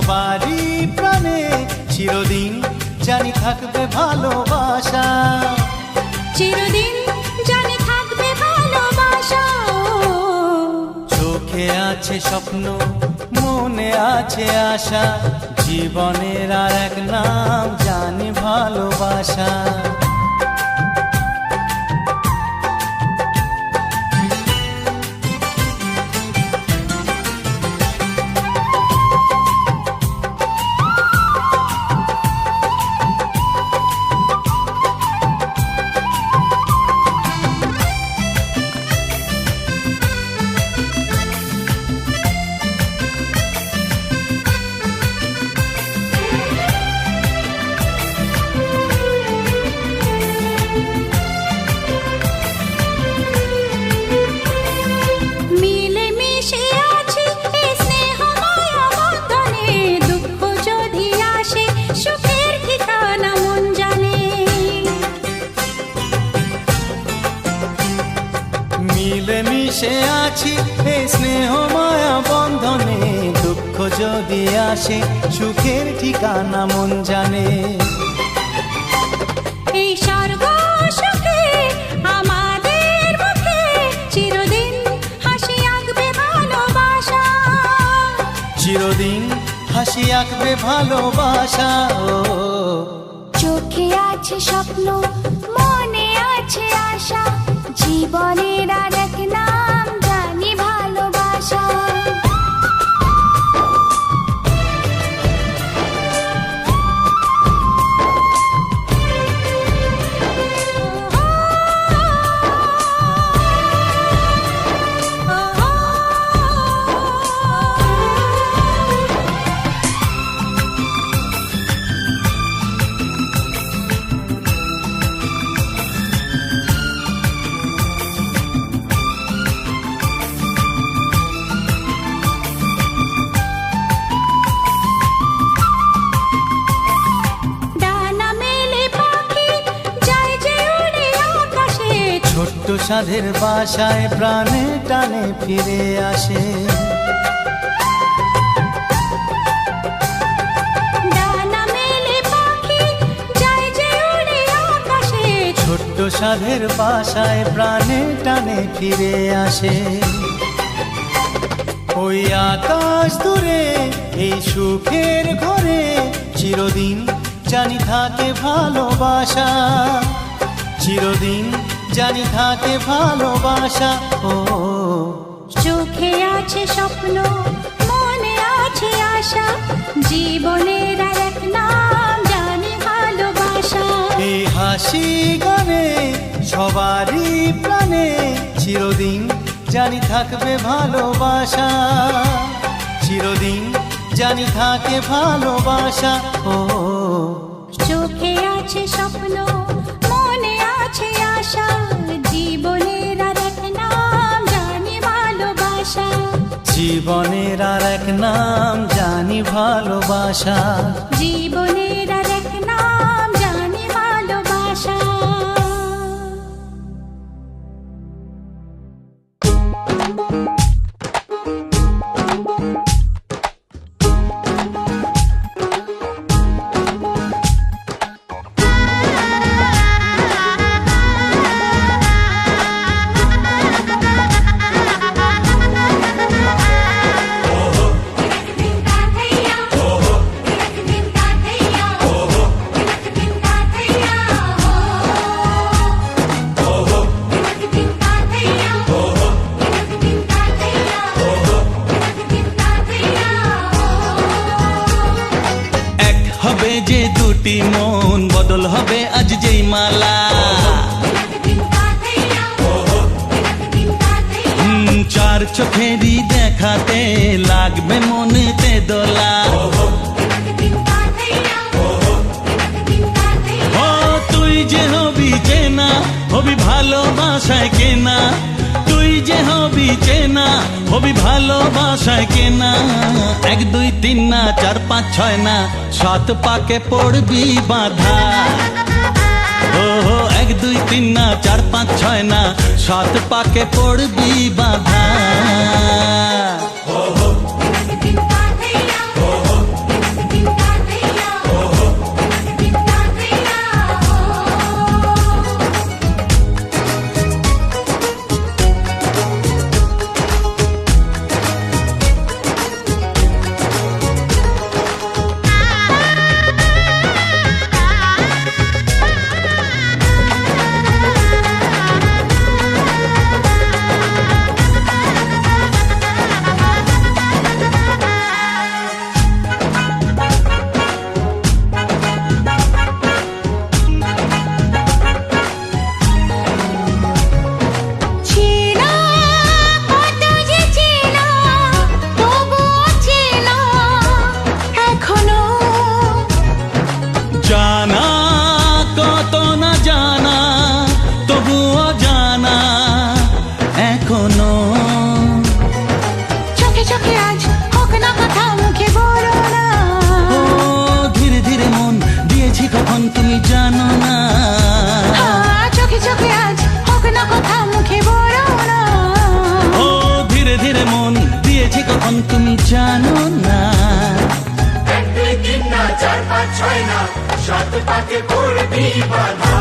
সবারই প্রাণে চিরদিন জানি থাকবে ভালোবাসা, চিরদিন জানি থাকবে ভালোবাসা। চোখে আছে স্বপ্ন, মনে আছে আশা, জীবনের আর এক নাম জানি ভালোবাসা। মিলেমিশে আছি এই স্নেহ মায়া বন্ধনে, দুঃখ যদি আসে সুখের ঠিকানা মন জানে। এই স্বর্গ সুখে আমাদের মুখে চিরদিন হাসি আঁকবে ভালোবাসা, চিরদিন হাসি আঁকবে ভালোবাসা। চোখে আছে স্বপ্ন, মনে আছে আশা, জীবনের আর এক নাম জানি ভালোবাসা। ছোট্ট সাধের বাসায় প্রাণে টানে ফিরে আসে, ডানা মেলে পাখি যায় যে উড়ে আকাশে। ছোট্ট সাধের বাসায় প্রাণে টানে ফিরে আসে। ওই আকাশ দূরে এই সুখের ঘরে চিরদিন জানি থাকে ভালোবাসা, চিরদিন জানি থাকে ভালোবাসা। ও চোখে আছে স্বপ্ন, মনে আছে আশা, জীবনের আর এক নাম জানি ভালোবাসা। এই হাসি গানে সবারই প্রাণে চিরদিন জানি থাকবে ভালোবাসা, চিরদিন জানি থাকে ভালোবাসা। ও চোখে আছে স্বপ্ন, মনে আছে আশা, জীবনের আর এক নাম জানি ভালোবাসা, জীবনের আর এক নাম জানি ভালোবাসা, জীবনের আর এক নাম জানি ভালোবাসা। যে দুটি মন বদল হবে আজ যেই মালা, চার চোখেরই দেখাতে লাগবে মনেতে দোলা। ও তুই যে হবি চেনা, হবি ভালোবাসায় কেনা, তুই যে হবি চেনা, হবি ভালোবাসায় কেনা। 1 2 3 না 4 5 6 না 7 পাকে পড়বি বাঁধা। ও 1 2 3 না 4 5 6 না 7 পাকে পড়বি বাঁধা। তুমি জানো না। 1 2 3 না 4 5 6 না 7 পাকে পড়বি বাধা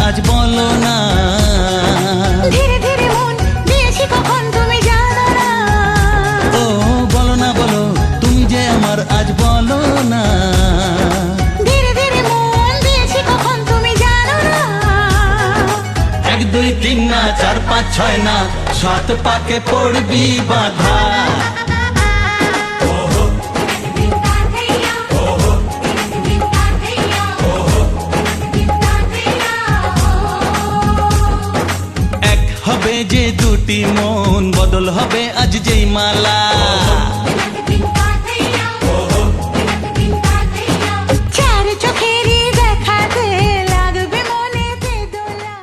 আজ বলো না। ধীরে ধীরে মন দিয়েছি কখন তুমি জানো না। ও বলো না বলো তুমি যে আমার আজ বলো না। ধীরে ধীরে মন দিয়েছি কখন তুমি জানো না। 1 2 3 না 4 5 6 না 7 পাকে পড়বি বাধা। হবে যে দুটি মন বদল হবে আজ যেই মালা। চার চোখেরই দেখাতে লাগবে মনেতে দোলা।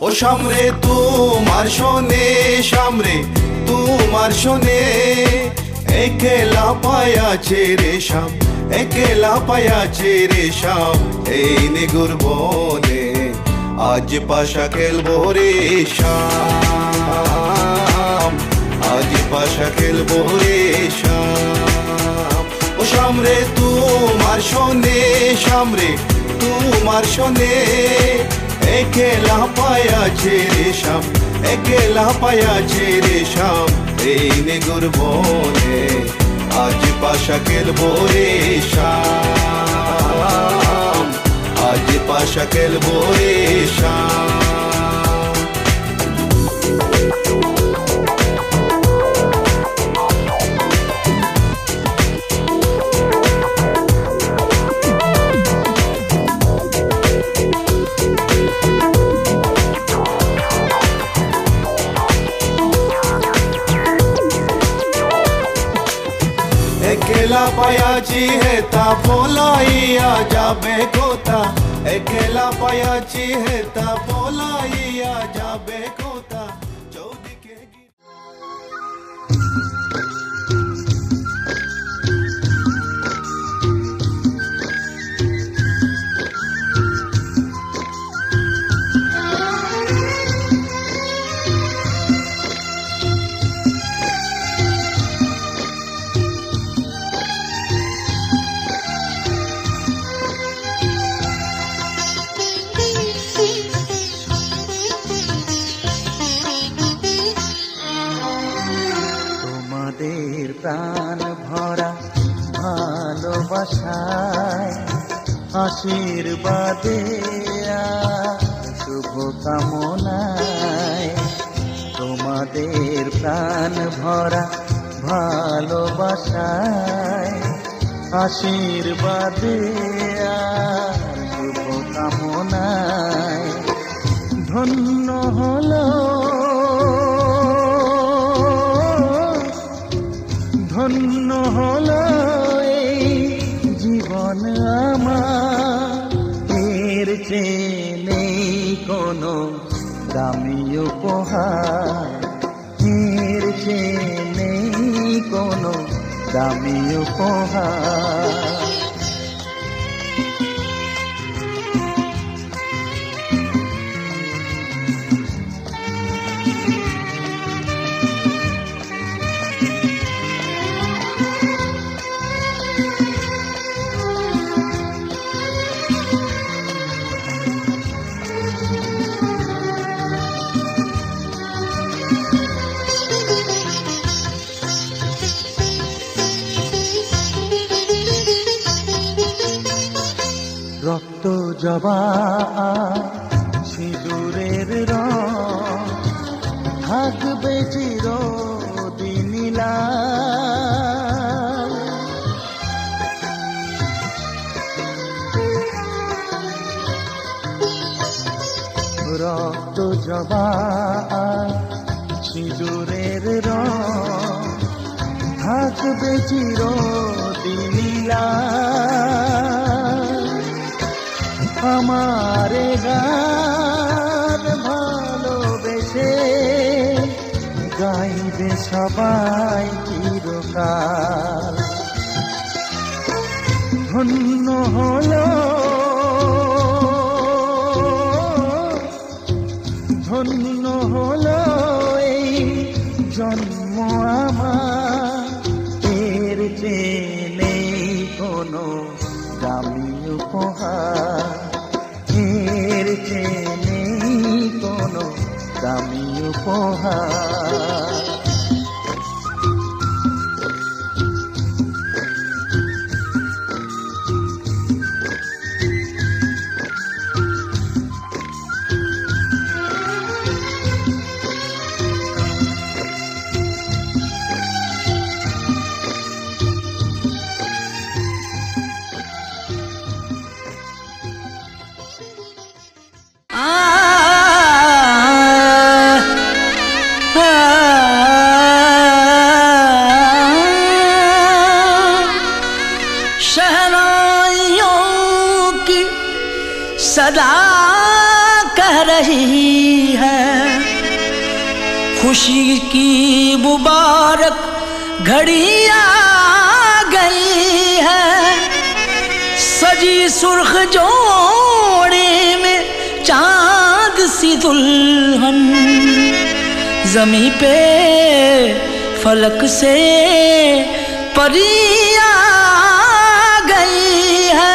ও সামরে তোমার শোনে সামরে তোমার শোনে একলা পায়াছে রেশম একলা পায়াছে রে শাম এই নিগুর বনে, আজ পাশা খেলবো রে শাম, আজ পাশা খেলবো রে শাম। ও শাম রে তোমার শোনে, শাম রে তোমার শোনে, একলা পায়াছে রে শাম, একলা পায়াছে রে শাম এই নিগুর বনে, আজ পাশা খেলবো রে শাম, আজ পাশা খেলবো রে শাম। একলা পায়াছি হেতা পলাইয়া যাবে কোথা, একলা পায়াছি হেতা পলাইয়া যাবে কোথা, চৌদিকে তোমাদের প্রাণ ভরা ভালোবাসায়, আশীর্বাদে শুভ কামনায়, তোমাদের প্রাণ ভরা ভালোবাসায়, আশীর্বাদে শুভ কামনায়, ধন্য হলো ধন্য হলো এই জীবন আমার, এর চেয়ে নেই কোনো দামি উপহার, এর চেয়ে নেই কোনো দামি উপহার। রক্ত জবা সিঁদুরের রং থাকবে চিরদিন লাল, রক্ত জবা সিঁদুরের রং থাকবে চিরদিন লাল, আমারে গান ভালোবেসে গাইবে সবাই চিরকাল। ধন্য হলো ধন্য হলো এই জন্ম আমার, এর চেয়ে নেই কোনো দামি উপহার, এর চেয়ে নেই কোনো দামি উপহার। सदा कह रही है खुशी की मुबारक घड़ी आ गई है। उसकी सुर्ख जोड़े में चांद सी दुल्हन, जमी पे फलक से परी आ गई है।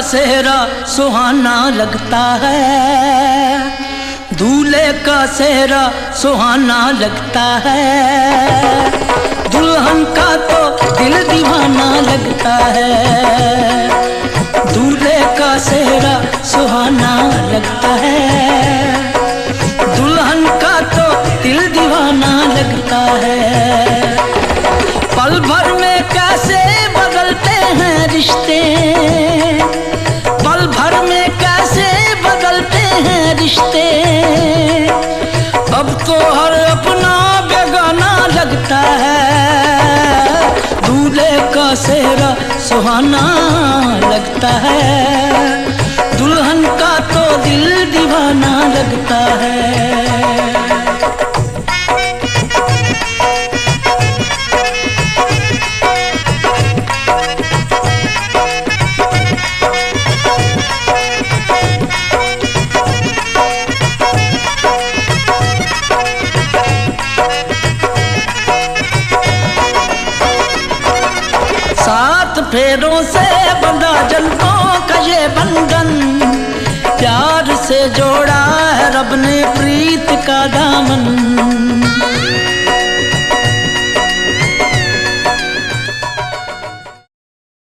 सेहरा सुहाना लगता है, दूल्हे का सेहरा सुहाना लगता है, दुल्हन का तो दिल दीवाना लगता है। दूल्हे का सेहरा सुहाना लगता है, दुल्हन का तो दिल दीवाना लगता है। पल भर में कैसे बदलते हैं रिश्ते, पल भर में कैसे बदलते हैं रिश्ते, अब तो हर अपना बेगाना लगता है। दूल्हे का सेहरा सुहाना लगता है, दुल्हन का तो दिल दीवाना लगता है। फेरों से बंधा जन्मों का ये बंधन, प्यार से जोड़ा है रब ने